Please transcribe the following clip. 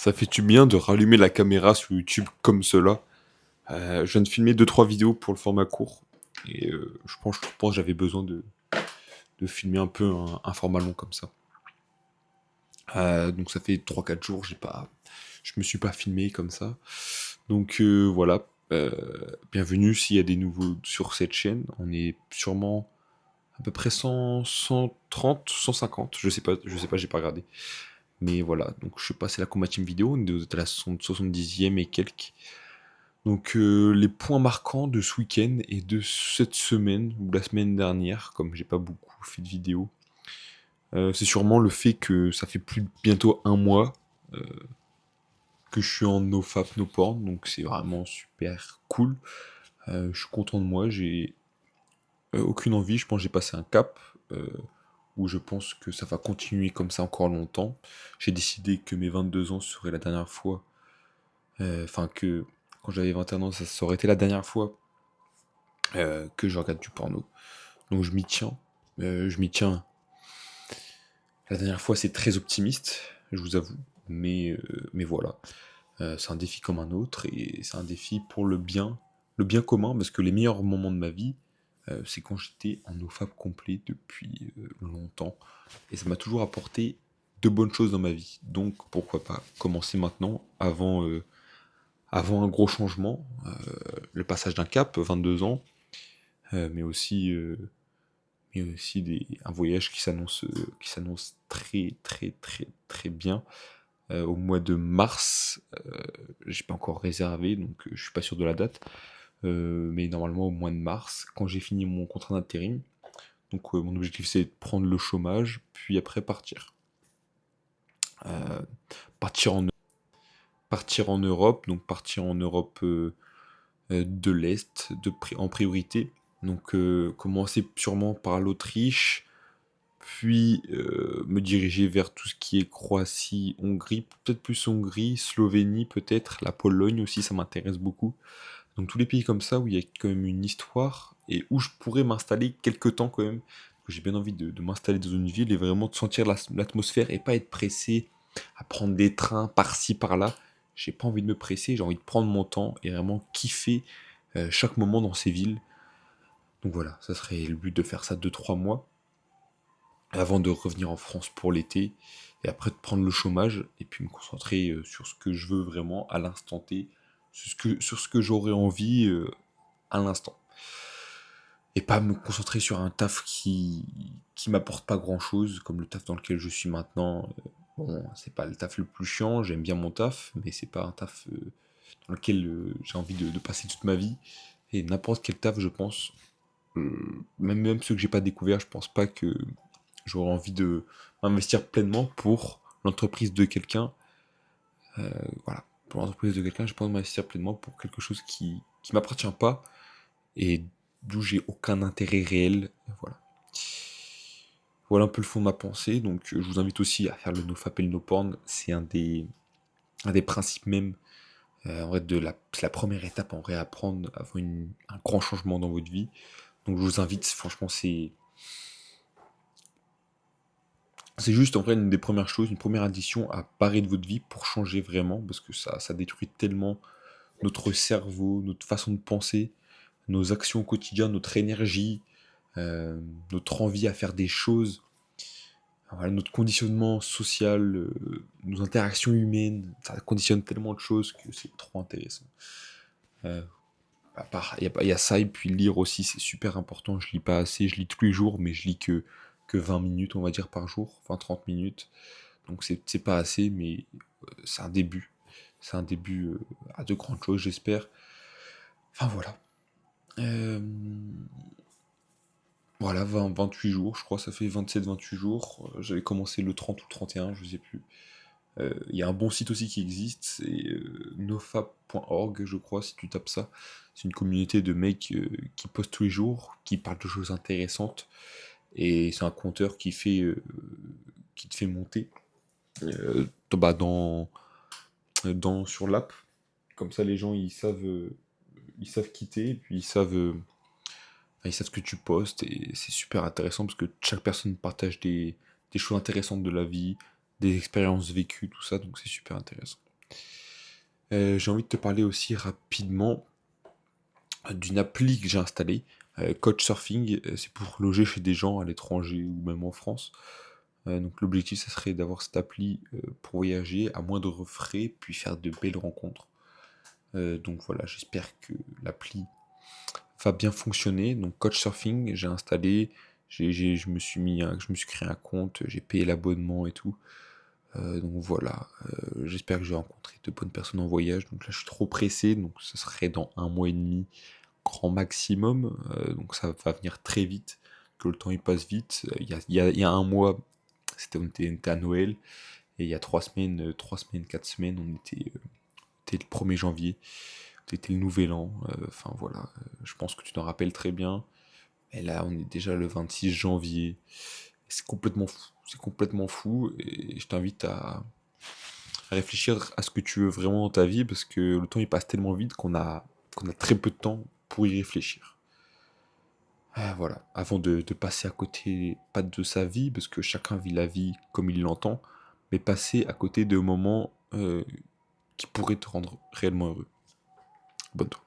Ça fait du bien de rallumer la caméra sur YouTube comme cela. Je viens de filmer deux trois vidéos pour le format court. Et je pense que j'avais besoin de filmer un peu un format long comme ça. Donc ça fait trois quatre jours, je me suis pas filmé comme ça. Donc voilà. Bienvenue s'il y a des nouveaux sur cette chaîne. On est sûrement à peu près 100, 130, 150. Je sais pas, j'ai pas regardé. Mais voilà, donc je sais pas, c'est la combattième vidéo, on est à la 70e et quelques. Donc les points marquants de ce week-end et de cette semaine, ou la semaine dernière, comme j'ai pas beaucoup fait de vidéos, c'est sûrement le fait que ça fait bientôt un mois que je suis en nofap, no porn, donc c'est vraiment super cool. Je suis content de moi, j'ai aucune envie, je pense que j'ai passé un cap, où je pense que ça va continuer comme ça encore longtemps. J'ai décidé que mes 22 ans serait la dernière fois. Enfin, que quand j'avais 21 ans, ça aurait été la dernière fois que je regarde du porno. Donc je m'y tiens. Je m'y tiens. La dernière fois, c'est très optimiste, je vous avoue. Mais voilà. C'est un défi comme un autre et c'est un défi pour le bien commun, parce que les meilleurs moments de ma vie, c'est quand j'étais en nofap complet depuis longtemps. Et ça m'a toujours apporté de bonnes choses dans ma vie. Donc pourquoi pas commencer maintenant, avant un gros changement, le passage d'un cap, 22 ans, mais aussi un voyage qui s'annonce très très très très bien. Au mois de mars, j'ai pas encore réservé, donc je suis pas sûr de la date, mais normalement au mois de mars, quand j'ai fini mon contrat d'intérim. Donc mon objectif c'est de prendre le chômage, puis après partir. Euh, partir en partir en Europe, donc partir en Europe de l'Est en priorité. Donc commencer sûrement par l'Autriche, puis me diriger vers tout ce qui est Croatie, Hongrie, peut-être plus Hongrie, Slovénie peut-être, la Pologne aussi, ça m'intéresse beaucoup. Donc tous les pays comme ça où il y a quand même une histoire et où je pourrais m'installer quelque temps quand même. J'ai bien envie de m'installer dans une ville et vraiment de sentir l'atmosphère et pas être pressé à prendre des trains par-ci par-là. J'ai pas envie de me presser, j'ai envie de prendre mon temps et vraiment kiffer chaque moment dans ces villes. Donc voilà, ça serait le but de faire ça 2 3 mois avant de revenir en France pour l'été et après de prendre le chômage et puis me concentrer sur ce que je veux vraiment à l'instant T, sur ce que j'aurais envie à l'instant. Et pas me concentrer sur un taf qui m'apporte pas grand chose, comme le taf dans lequel je suis maintenant. Bon, c'est pas le taf le plus chiant, j'aime bien mon taf, mais c'est pas un taf dans lequel j'ai envie de passer toute ma vie. Et n'importe quel taf, je pense, même ceux que j'ai pas découvert, je pense pas que j'aurais envie de m'investir pleinement pour l'entreprise de quelqu'un. Voilà, pour l'entreprise de quelqu'un, je pense m'investir pleinement pour quelque chose qui m'appartient pas et d'où j'ai aucun intérêt réel. Voilà. Voilà un peu le fond de ma pensée. Donc je vous invite aussi à faire le nofap et le no-porn. C'est un des principes même. En vrai, c'est la première étape en vrai à prendre avant un grand changement dans votre vie. Donc je vous invite, franchement, c'est juste en vrai une des premières choses, une première addition à parer de votre vie pour changer vraiment, parce que ça détruit tellement notre cerveau, notre façon de penser, nos actions au quotidien, notre énergie, notre envie à faire des choses, voilà, notre conditionnement social, nos interactions humaines, ça conditionne tellement de choses que c'est trop intéressant. Euh, il y a ça, et puis lire aussi, c'est super important. Je lis pas assez, je lis tous les jours, mais je lis que 20 minutes, on va dire, par jour, 20-30 minutes. Donc c'est pas assez, mais c'est un début. C'est un début à de grandes choses, j'espère. Enfin voilà. Euh, voilà, 28 jours, je crois, ça fait 27-28 jours. J'avais commencé le 30 ou le 31, je sais plus. Il y a un bon site aussi qui existe, c'est nofap.org, je crois, si tu tapes ça. C'est une communauté de mecs qui postent tous les jours, qui parlent de choses intéressantes. Et c'est un compteur qui te fait monter bah, sur l'app. Comme ça, les gens, ils savent quitter, et puis ils savent ce que tu postes, et c'est super intéressant parce que chaque personne partage des choses intéressantes de la vie, des expériences vécues, tout ça, donc c'est super intéressant. J'ai envie de te parler aussi rapidement d'une appli que j'ai installée, Couchsurfing, c'est pour loger chez des gens à l'étranger ou même en France. Donc l'objectif, ça serait d'avoir cette appli, pour voyager à moindre frais, puis faire de belles rencontres. Donc voilà, j'espère que l'appli va bien fonctionner. Donc Couchsurfing, j'ai installé, je me suis créé un compte, j'ai payé l'abonnement et tout. Donc voilà, j'espère que je vais rencontrer de bonnes personnes en voyage. Donc là, je suis trop pressé, donc ce serait dans un mois et demi, grand maximum. Donc ça va venir très vite, que le temps il passe vite. Il y a un mois, on était à Noël, et il y a 3 semaines, 4 semaines, c'était le 1er janvier, c'était le nouvel an. Enfin voilà, je pense que tu t'en rappelles très bien. Et là, on est déjà le 26 janvier. C'est complètement fou. C'est complètement fou. Et je t'invite à réfléchir à ce que tu veux vraiment dans ta vie, parce que le temps il passe tellement vite qu'on a très peu de temps pour y réfléchir. Voilà, avant de passer à côté, pas de sa vie, parce que chacun vit la vie comme il l'entend, mais passer à côté de moments qui pourraient te rendre réellement heureux. Bonne toi.